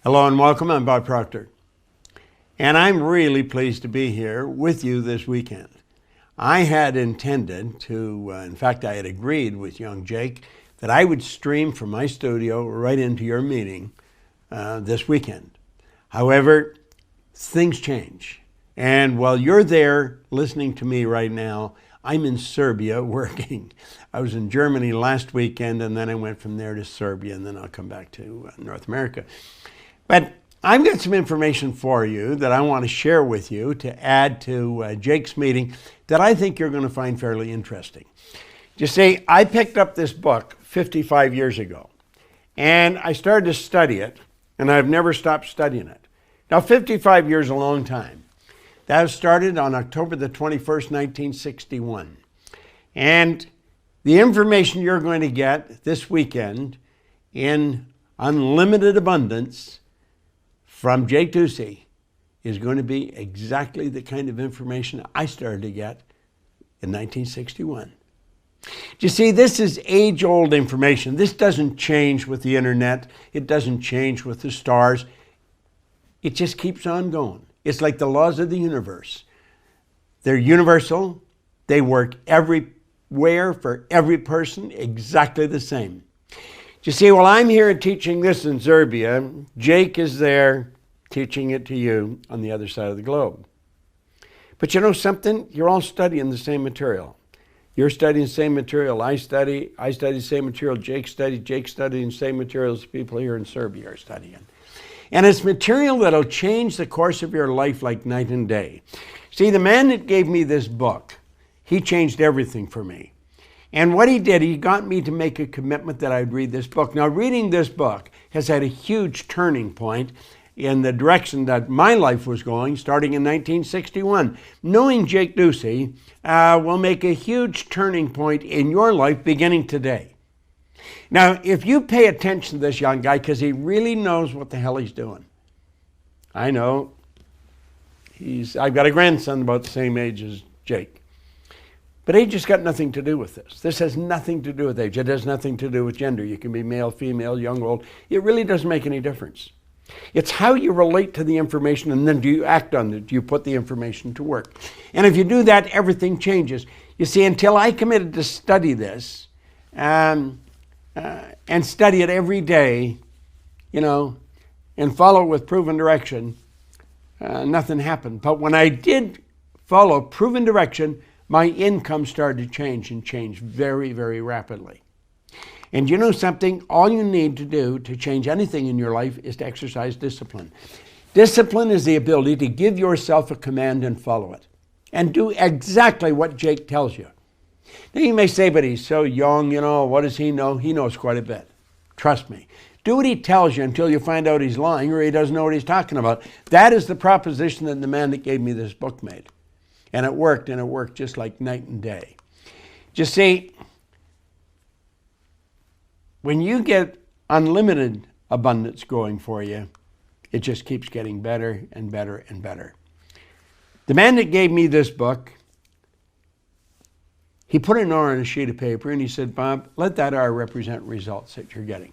Hello and welcome. I'm Bob Proctor. And I'm really pleased to be here with you this weekend. I had intended to, in fact, I had agreed with young Jake that I would stream from my studio right into your meeting this weekend. However, things change. And while you're there listening to me right now, I'm in Serbia working. I was in Germany last weekend, and then I went from there to Serbia, and then I'll come back to North America. But I've got some information for you that I want to share with you to add to Jake's meeting that I think you're going to find fairly interesting. You see, I picked up this book 55 years ago, and I started to study it, and I've never stopped studying it. Now, 55 years is a long time. That started on October the 21st, 1961. And the information you're going to get this weekend in unlimited abundance from Jake Ducey is going to be exactly the kind of information I started to get in 1961. You see, this is age-old information. This doesn't change with the internet. It doesn't change with the stars. It just keeps on going. It's like the laws of the universe. They're universal. They work everywhere for every person exactly the same. You see, while I'm here teaching this in Serbia, Jake is there teaching it to you on the other side of the globe. But you know something? You're all studying the same material. You're studying the same material I study the same material Jake studied the same materials people here in Serbia are studying. And it's material that'll change the course of your life like night and day. See, the man that gave me this book, he changed everything for me. And what he did, he got me to make a commitment that I'd read this book. Now, reading this book has had a huge turning point in the direction that my life was going, starting in 1961. Knowing Jake Ducey will make a huge turning point in your life beginning today. Now, if you pay attention to this young guy, because he really knows what the hell he's doing. I know. I've got a grandson about the same age as Jake. But age has got nothing to do with this. This has nothing to do with age. It has nothing to do with gender. You can be male, female, young, old. It really doesn't make any difference. It's how you relate to the information, and then do you act on it? Do you put the information to work? And if you do that, everything changes. You see, until I committed to study this, and study it every day, and follow it with proven direction, nothing happened. But when I did follow proven direction, my income started to change and change very, very rapidly. And you know something? All you need to do to change anything in your life is to exercise discipline. Discipline is the ability to give yourself a command and follow it. And do exactly what Jake tells you. Now you may say, but he's so young, what does he know? He knows quite a bit. Trust me. Do what he tells you until you find out he's lying or he doesn't know what he's talking about. That is the proposition that the man that gave me this book made. And it worked just like night and day. Just see, when you get unlimited abundance going for you, it just keeps getting better and better and better. The man that gave me this book, he put an R on a sheet of paper and he said, Bob, let that R represent results that you're getting.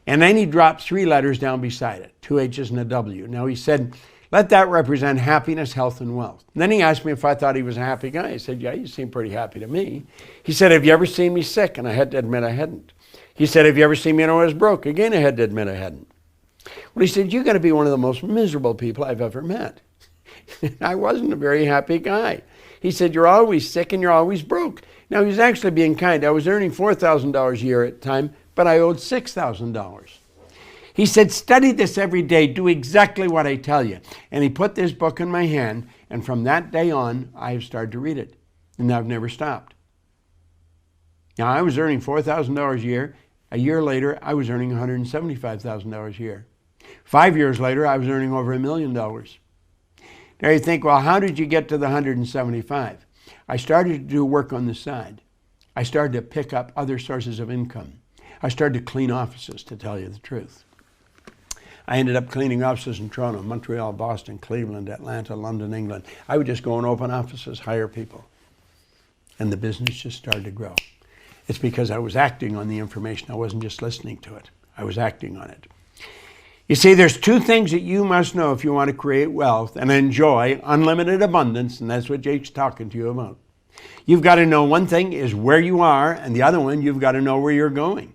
And then he dropped 3 letters down beside it, 2 H's and a W. Now he said, let that represent happiness, health, and wealth. And then he asked me if I thought he was a happy guy. I said, yeah, you seem pretty happy to me. He said, have you ever seen me sick? And I had to admit I hadn't. He said, have you ever seen me when I was broke? Again, I had to admit I hadn't. Well, he said, you're going to be one of the most miserable people I've ever met. I wasn't a very happy guy. He said, you're always sick and you're always broke. Now, he was actually being kind. I was earning $4,000 a year at the time, but I owed $6,000. He said, study this every day. Do exactly what I tell you. And he put this book in my hand, and from that day on, I have started to read it, and I've never stopped. Now, I was earning $4,000 a year. A year later, I was earning $175,000 a year. 5 years later, I was earning over $1 million. Now you think, well, how did you get to the 175? I started to do work on the side. I started to pick up other sources of income. I started to clean offices, to tell you the truth. I ended up cleaning offices in Toronto, Montreal, Boston, Cleveland, Atlanta, London, England. I would just go and open offices, hire people. And the business just started to grow. It's because I was acting on the information. I wasn't just listening to it. I was acting on it. You see, there's two things that you must know if you want to create wealth and enjoy unlimited abundance, and that's what Jake's talking to you about. You've got to know one thing is where you are, and the other one, you've got to know where you're going.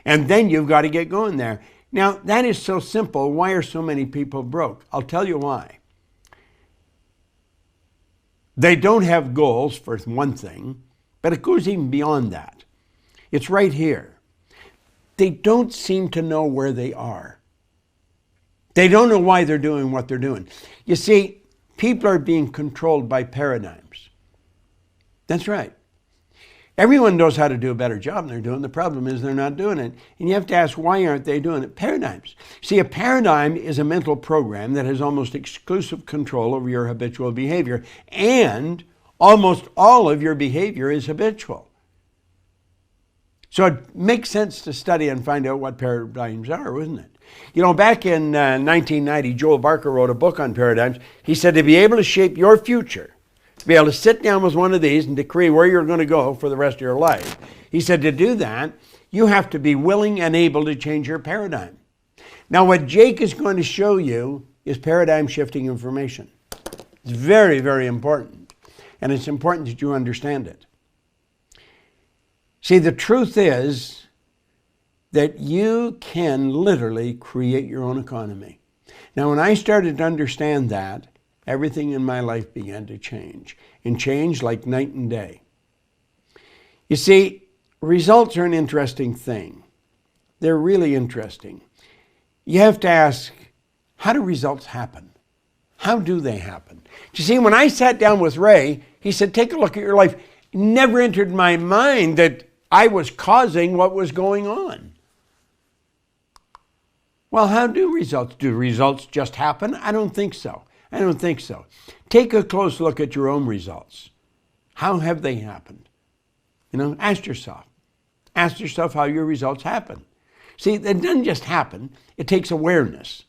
And then you've got to get going there. Now, that is so simple. Why are so many people broke? I'll tell you why. They don't have goals, for one thing, but it goes even beyond that. It's right here. They don't seem to know where they are. They don't know why they're doing what they're doing. You see, people are being controlled by paradigms. That's right. Everyone knows how to do a better job than they're doing. The problem is they're not doing it. And you have to ask, why aren't they doing it? Paradigms. See, a paradigm is a mental program that has almost exclusive control over your habitual behavior. And almost all of your behavior is habitual. So it makes sense to study and find out what paradigms are, wouldn't it? You know, back in 1990, Joel Barker wrote a book on paradigms. He said to be able to shape your future, to be able to sit down with one of these and decree where you're going to go for the rest of your life, he said to do that, you have to be willing and able to change your paradigm. Now, what Jake is going to show you is paradigm shifting information. It's very, very important. And it's important that you understand it. See, the truth is that you can literally create your own economy. Now, when I started to understand that, everything in my life began to change, and change like night and day. You see, results are an interesting thing. They're really interesting. You have to ask, how do results happen? How do they happen? You see, when I sat down with Ray, he said, take a look at your life. It never entered my mind that I was causing what was going on. Well, how do results? Do results just happen? I don't think so. I don't think so. Take a close look at your own results. How have they happened? You know, ask yourself. Ask yourself how your results happen. See, it doesn't just happen. It takes awareness.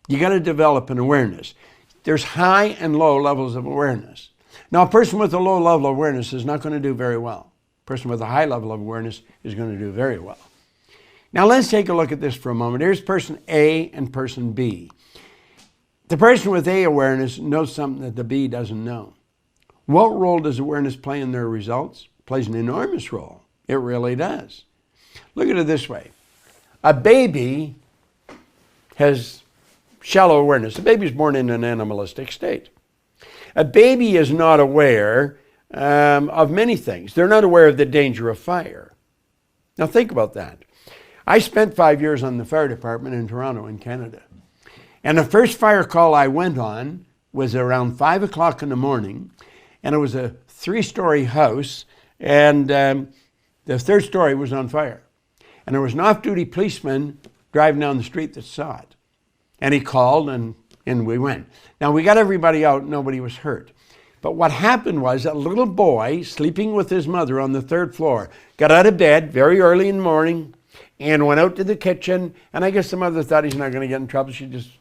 You got to develop an awareness. There's high and low levels of awareness. Now, a person with a low level of awareness is not going to do very well. A person with a high level of awareness is going to do very well. Now, let's take a look at this for a moment. Here's person A and person B. The person with A awareness knows something that the B doesn't know. What role does awareness play in their results? It plays an enormous role. It really does. Look at it this way. A baby has shallow awareness. A baby is born in an animalistic state. A baby is not aware of many things. They're not aware of the danger of fire. Now think about that. I spent 5 years on the fire department in Toronto in Canada. And the first fire call I went on was around 5 o'clock in the morning. And it was a 3-story house. And the third story was on fire. And there was an off-duty policeman driving down the street that saw it. And he called and we went. Now we got everybody out, nobody was hurt. But what happened was a little boy sleeping with his mother on the 3rd floor got out of bed very early in the morning and went out to the kitchen. And I guess the mother thought he's not going to get in trouble. She just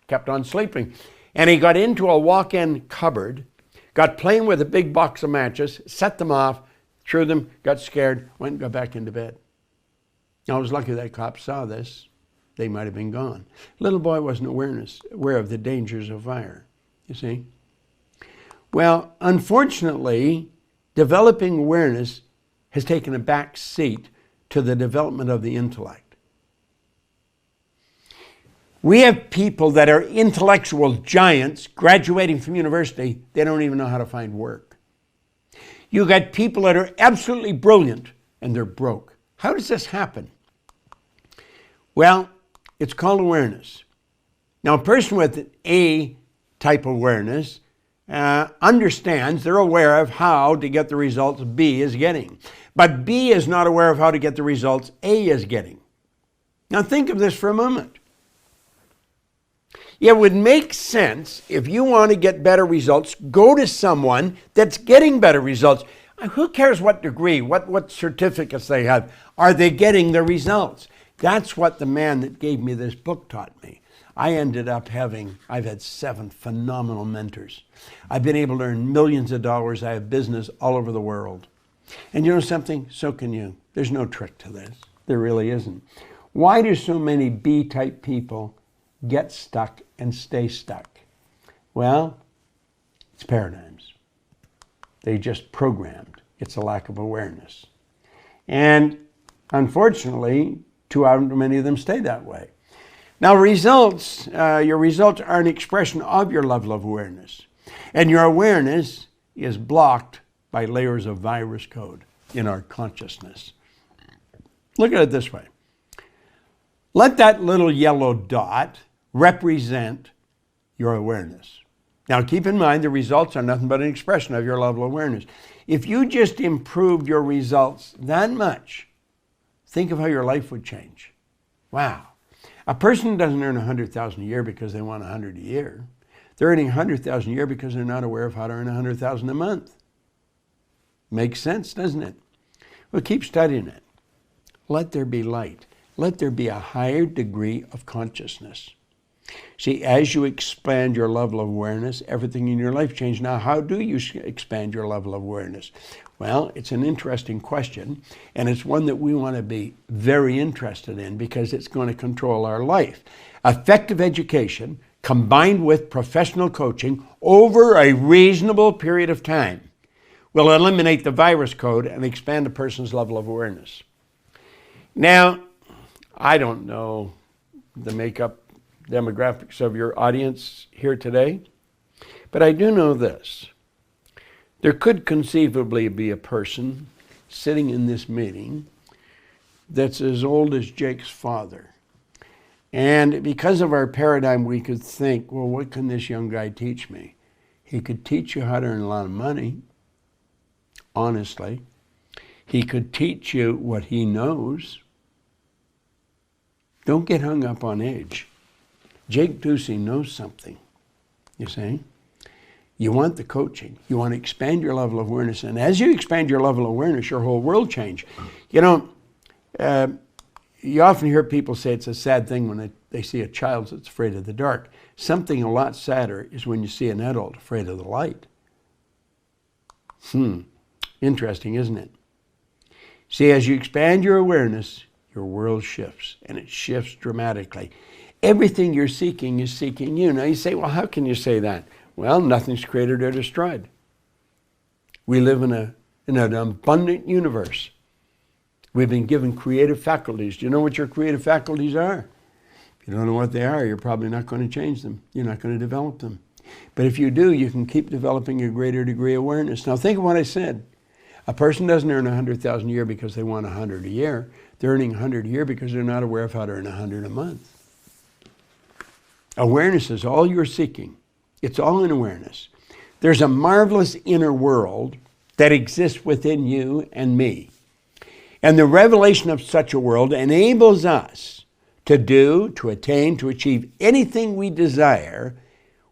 kept on sleeping. And he got into a walk-in cupboard, got playing with a big box of matches, set them off, threw them, got scared, went and got back into bed. Now, I was lucky that cops saw this. They might have been gone. Little boy wasn't aware of the dangers of fire, you see. Well, unfortunately, developing awareness has taken a back seat to the development of the intellect. We have people that are intellectual giants graduating from university. They don't even know how to find work. You got people that are absolutely brilliant and they're broke. How does this happen? Well, it's called awareness. Now, a person with an A type awareness understands, they're aware of how to get the results B is getting. But B is not aware of how to get the results A is getting. Now, think of this for a moment. It would make sense if you want to get better results, go to someone that's getting better results. Who cares what degree, what certificates they have? Are they getting the results? That's what the man that gave me this book taught me. I ended up I've had 7 phenomenal mentors. I've been able to earn millions of dollars. I have business all over the world. And you know something? So can you. There's no trick to this. There really isn't. Why do so many B-type people get stuck and stay stuck? Well, it's paradigms. They just programmed. It's a lack of awareness. And unfortunately, too many of them stay that way. Now, your results are an expression of your level of awareness. And your awareness is blocked by layers of virus code in our consciousness. Look at it this way. Let that little yellow dot represent your awareness. Now, keep in mind, the results are nothing but an expression of your level of awareness. If you just improved your results that much, think of how your life would change. Wow. A person doesn't earn $100,000 a year because they want $100 a year. They're earning $100,000 a year because they're not aware of how to earn $100,000 a month. Makes sense, doesn't it? Well, keep studying it. Let there be light. Let there be a higher degree of consciousness. See, as you expand your level of awareness, everything in your life changes. Now, how do you expand your level of awareness? Well, it's an interesting question, and it's one that we want to be very interested in because it's going to control our life. Effective education combined with professional coaching over a reasonable period of time will eliminate the virus code and expand a person's level of awareness. Now, I don't know the makeup demographics of your audience here today, but I do know this. There could conceivably be a person sitting in this meeting that's as old as Jake's father. And because of our paradigm, we could think, well, what can this young guy teach me? He could teach you how to earn a lot of money, honestly. He could teach you what he knows. Don't get hung up on age. Jake Ducey knows something, you see. You want the coaching. You want to expand your level of awareness. And as you expand your level of awareness, your whole world changes. You know, you often hear people say it's a sad thing when they see a child that's afraid of the dark. Something a lot sadder is when you see an adult afraid of the light. Interesting, isn't it? See, as you expand your awareness, your world shifts, and it shifts dramatically. Everything you're seeking is seeking you. Now you say, well, how can you say that? Well, nothing's created or destroyed. We live in an abundant universe. We've been given creative faculties. Do you know what your creative faculties are? If you don't know what they are, you're probably not going to change them. You're not going to develop them. But if you do, you can keep developing a greater degree of awareness. Now think of what I said. A person doesn't earn $100,000 a year because they want $100 a year. They're earning $100 a year because they're not aware of how to earn $100 a month. Awareness is all you're seeking. It's all in awareness. There's a marvelous inner world that exists within you and me. And the revelation of such a world enables us to do, to attain, to achieve anything we desire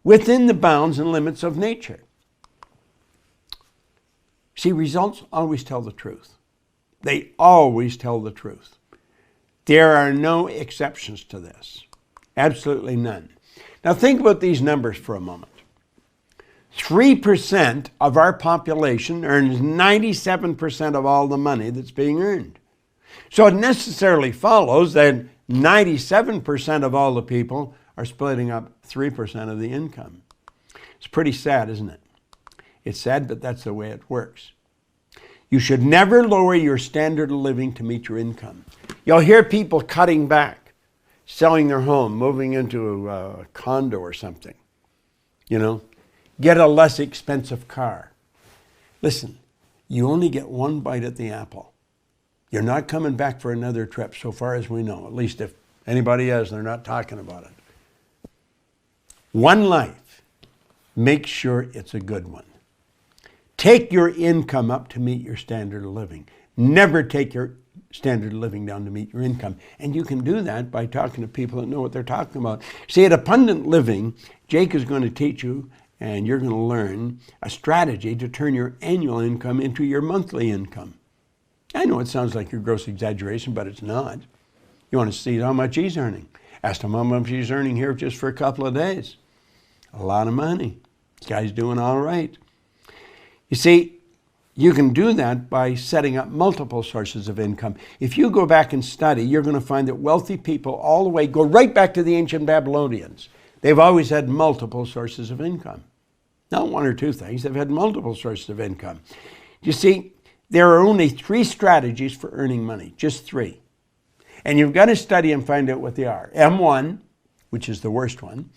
within the bounds and limits of nature. See, results always tell the truth. They always tell the truth. There are no exceptions to this. Absolutely none. Now think about these numbers for a moment. 3% of our population earns 97% of all the money that's being earned. So it necessarily follows that 97% of all the people are splitting up 3% of the income. It's pretty sad, isn't it? It's sad, but that's the way it works. You should never lower your standard of living to meet your income. You'll hear people cutting back, selling their home, moving into a condo or something. You know, get a less expensive car. Listen, you only get one bite at the apple. You're not coming back for another trip, so far as we know. At least if anybody is, they're not talking about it. One life. Make sure it's a good one. Take your income up to meet your standard of living. Never take your standard of living down to meet your income. And you can do that by talking to people that know what they're talking about. See, at Abundant Living, Jake is going to teach you, and you're going to learn a strategy to turn your annual income into your monthly income. I know it sounds like your gross exaggeration, but it's not. You want to see how much he's earning. Ask him how much he's earning here just for a couple of days. A lot of money. This guy's doing all right. You see, You can do that by setting up multiple sources of income. If you go back and study, you're going to find that wealthy people all the way go right back to the ancient Babylonians. They've always had multiple sources of income. Not one or two things, they've had multiple sources of income. You see, there are only 3 strategies for earning money, just 3. And you've got to study and find out what they are. M1, which is the worst one,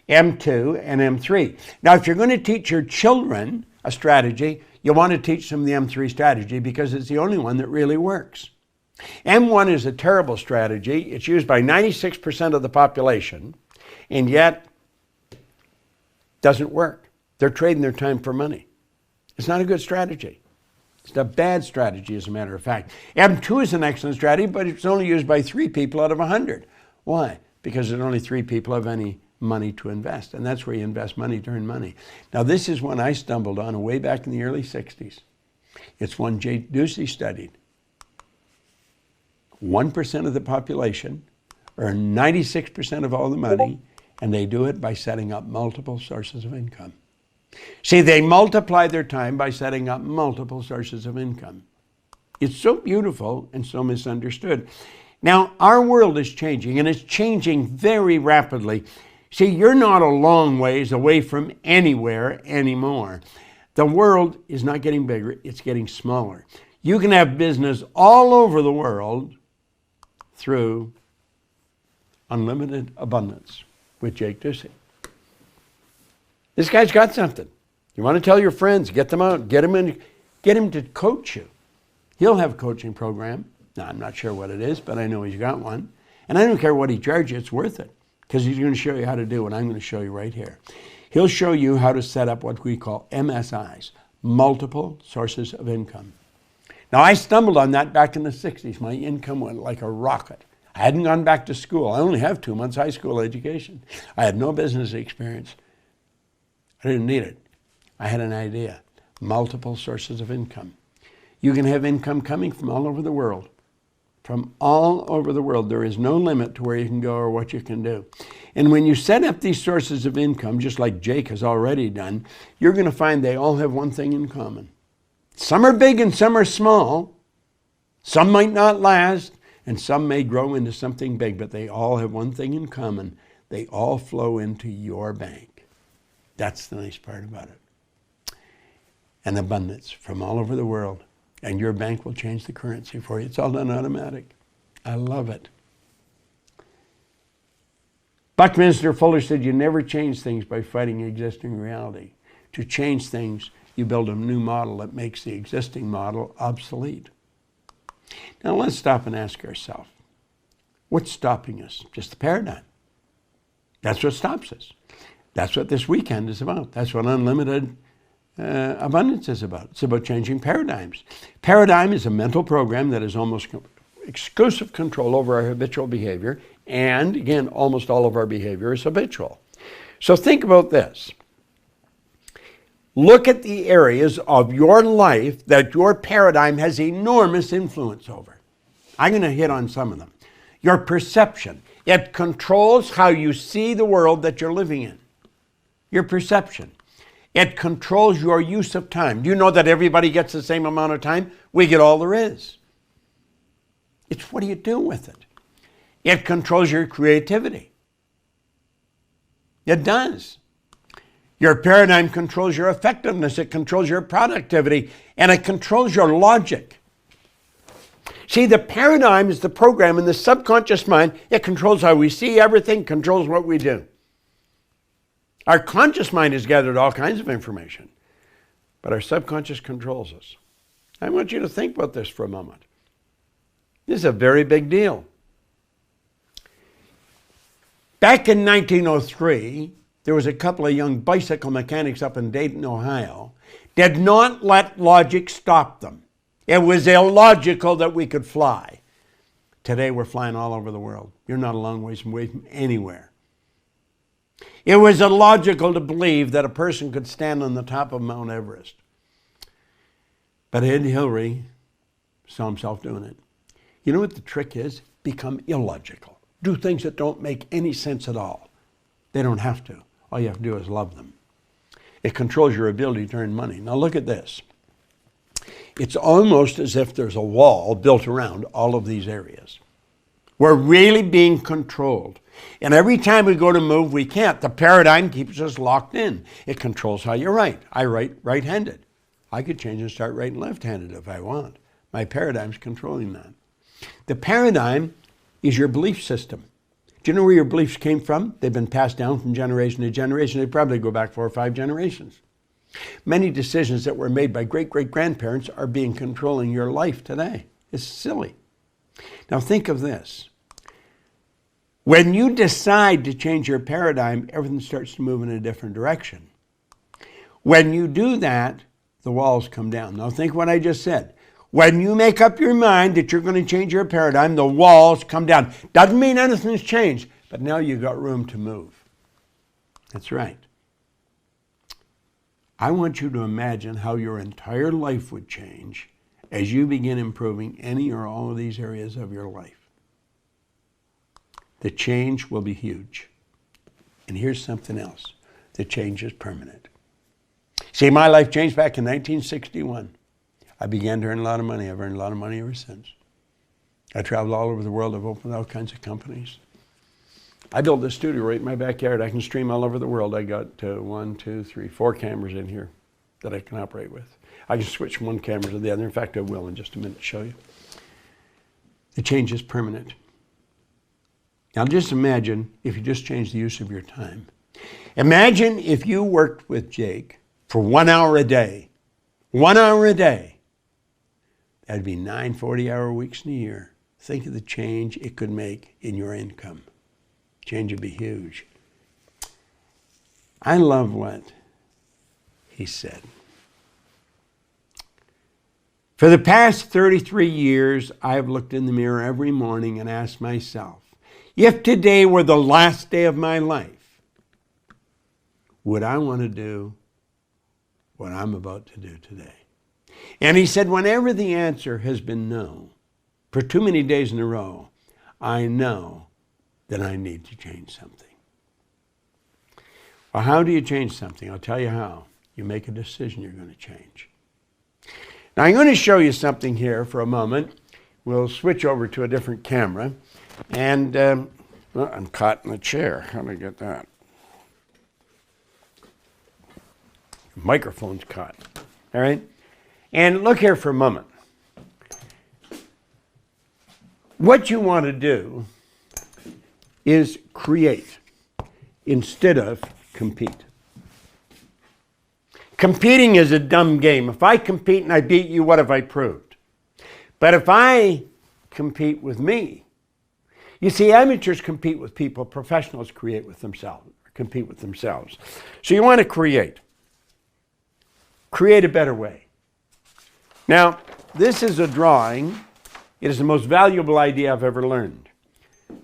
M2, and M3. Now, if you're going to teach your children a strategy, you want to teach them the M3 strategy because it's the only one that really works. M1 is a terrible strategy. It's used by 96% of the population, and yet doesn't work. They're trading their time for money. It's not a good strategy. It's a bad strategy, as a matter of fact. M2 is an excellent strategy, but it's only used by 3 people out of 100. Why? Because there's only 3 people have any money to invest, and that's where you invest money to earn money. Now, this is one I stumbled on way back in the early 60s. It's one Jay Ducey studied. 1% of the population earn 96% of all the money, and they do it by setting up multiple sources of income. See, they multiply their time by setting up multiple sources of income. It's so beautiful and so misunderstood. Now, our world is changing, and it's changing very rapidly. See, you're not a long ways away from anywhere anymore. The world is not getting bigger, it's getting smaller. You can have business all over the world through unlimited abundance with Jake Ducey. This guy's got something. You want to tell your friends, get them out, get him to coach you. He'll have a coaching program. Now, I'm not sure what it is, but I know he's got one. And I don't care what he charges you, it's worth it. Because he's going to show you how to do what I'm going to show you right here. He'll show you how to set up what we call MSIs, multiple sources of income. Now, I stumbled on that back in the 60s. My income went like a rocket. I hadn't gone back to school. I only have 2 months high school education. I had no business experience. I didn't need it. I had an idea. Multiple sources of income. You can have income coming from all over the world. From all over the world. There is no limit to where you can go or what you can do. And when you set up these sources of income, just like Jake has already done, you're going to find they all have one thing in common. Some are big and some are small. Some might not last, and some may grow into something big, but they all have one thing in common. They all flow into your bank. That's the nice part about it. An abundance from all over the world. And your bank will change the currency for you. It's all done automatic. I love it. Buckminster Fuller said you never change things by fighting existing reality. To change things, you build a new model that makes the existing model obsolete. Now let's stop and ask ourselves, what's stopping us? Just the paradigm. That's what stops us. That's what this weekend is about. That's what unlimited abundance is about. It's about changing paradigms. Paradigm is a mental program that has almost exclusive control over our habitual behavior, and again, almost all of our behavior is habitual. So think about this. Look at the areas of your life that your paradigm has enormous influence over. I'm going to hit on some of them. Your perception. It controls how you see the world that you're living in. Your perception. It controls your use of time. Do you know that everybody gets the same amount of time? We get all there is. It's what do you do with it? It controls your creativity. It does. Your paradigm controls your effectiveness. It controls your productivity. And it controls your logic. See, the paradigm is the program in the subconscious mind. It controls how we see everything, controls what we do. Our conscious mind has gathered all kinds of information, but our subconscious controls us. I want you to think about this for a moment. This is a very big deal. Back in 1903, there was a couple of young bicycle mechanics up in Dayton, Ohio, did not let logic stop them. It was illogical that we could fly. Today we're flying all over the world. You're not a long ways away from anywhere. It was illogical to believe that a person could stand on the top of Mount Everest. But Ed Hillary saw himself doing it. You know what the trick is? Become illogical. Do things that don't make any sense at all. They don't have to. All you have to do is love them. It controls your ability to earn money. Now look at this. It's almost as if there's a wall built around all of these areas. We're really being controlled. And every time we go to move, we can't. The paradigm keeps us locked in. It controls how you write. I write right-handed. I could change and start writing left-handed if I want. My paradigm's controlling that. The paradigm is your belief system. Do you know where your beliefs came from? They've been passed down from generation to generation. They probably go back 4 or 5 generations. Many decisions that were made by great-great-grandparents are being controlling your life today. It's silly. Now think of this. When you decide to change your paradigm, everything starts to move in a different direction. When you do that, the walls come down. Now think what I just said. When you make up your mind that you're going to change your paradigm, the walls come down. Doesn't mean anything's changed, but now you've got room to move. That's right. I want you to imagine how your entire life would change as you begin improving any or all of these areas of your life. The change will be huge. And here's something else. The change is permanent. See, my life changed back in 1961. I began to earn a lot of money. I've earned a lot of money ever since. I traveled all over the world. I've opened all kinds of companies. I built a studio right in my backyard. I can stream all over the world. I got 4 cameras in here that I can operate with. I can switch from one camera to the other. In fact, I will in just a minute to show you. The change is permanent. Now just imagine if you just change the use of your time. Imagine if you worked with Jake for 1 hour a day. 1 hour a day. That'd be 9 40-hour weeks in a year. Think of the change it could make in your income. Change would be huge. I love what he said. For the past 33 years, I've looked in the mirror every morning and asked myself, if today were the last day of my life, would I want to do what I'm about to do today? And he said, whenever the answer has been no, for too many days in a row, I know that I need to change something. Well, how do you change something? I'll tell you how. You make a decision you're going to change. Now, I'm going to show you something here for a moment. We'll switch over to a different camera. And well, I'm caught in the chair. How do I get that? The microphone's caught. All right? And look here for a moment. What you want to do is create instead of compete. Competing is a dumb game. If I compete and I beat you, what have I proved? But if I compete with me, you see, amateurs compete with people, professionals compete with themselves. So you want to create a better way. Now, this is a drawing. It is the most valuable idea I've ever learned.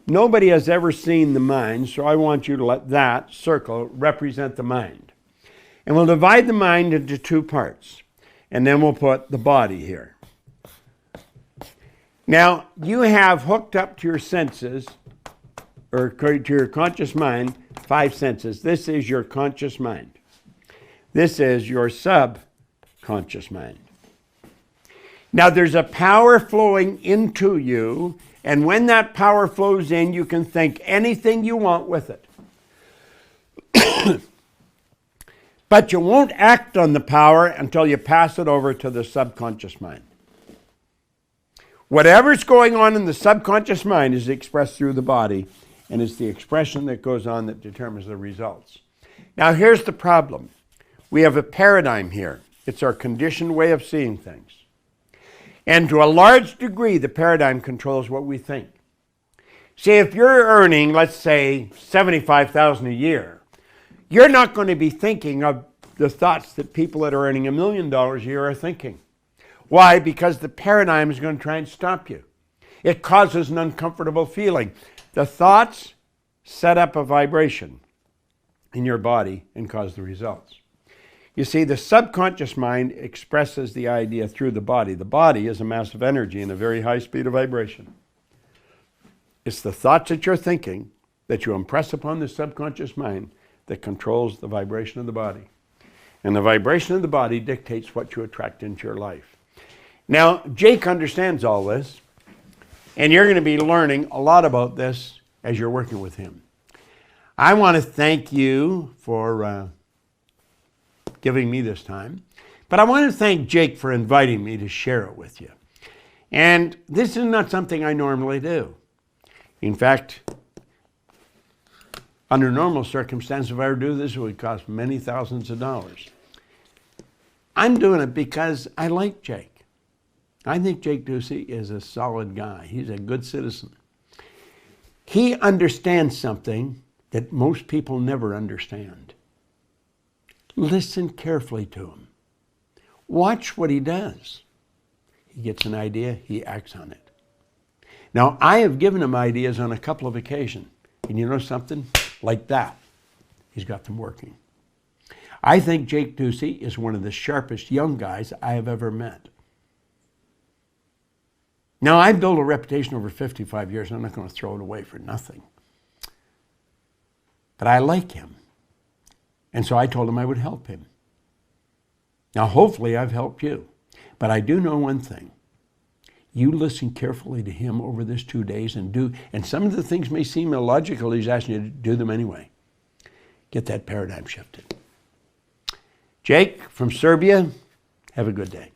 Nobody has ever seen the mind, so I want you to let that circle represent the mind. And we'll divide the mind into 2 parts, and then we'll put the body here. Now, you have hooked up to your senses, or to your conscious mind, 5 senses. This is your conscious mind. This is your subconscious mind. Now, there's a power flowing into you, and when that power flows in, you can think anything you want with it. But you won't act on the power until you pass it over to the subconscious mind. Whatever's going on in the subconscious mind is expressed through the body, and it's the expression that goes on that determines the results. Now, here's the problem. We have a paradigm here. It's our conditioned way of seeing things. And to a large degree, the paradigm controls what we think. See, if you're earning, let's say, $75,000 a year, you're not going to be thinking of the thoughts that people that are earning $1 million a year are thinking. Why? Because the paradigm is going to try and stop you. It causes an uncomfortable feeling. The thoughts set up a vibration in your body and cause the results. You see, the subconscious mind expresses the idea through the body. The body is a mass of energy and a very high speed of vibration. It's the thoughts that you're thinking that you impress upon the subconscious mind that controls the vibration of the body. And the vibration of the body dictates what you attract into your life. Now, Jake understands all this, and you're going to be learning a lot about this as you're working with him. I want to thank you for giving me this time, but I want to thank Jake for inviting me to share it with you. And this is not something I normally do. In fact, under normal circumstances, if I were to do this, it would cost many thousands of dollars. I'm doing it because I like Jake. I think Jake Ducey is a solid guy. He's a good citizen. He understands something that most people never understand. Listen carefully to him. Watch what he does. He gets an idea, he acts on it. Now, I have given him ideas on a couple of occasions. And you know something? Like that, he's got them working. I think Jake Ducey is one of the sharpest young guys I have ever met. Now, I've built a reputation over 55 years. I'm not going to throw it away for nothing. But I like him. And so I told him I would help him. Now, hopefully I've helped you. But I do know one thing. You listen carefully to him over this 2 days and some of the things may seem illogical. He's asking you to do them anyway. Get that paradigm shifted. Jake from Serbia, have a good day.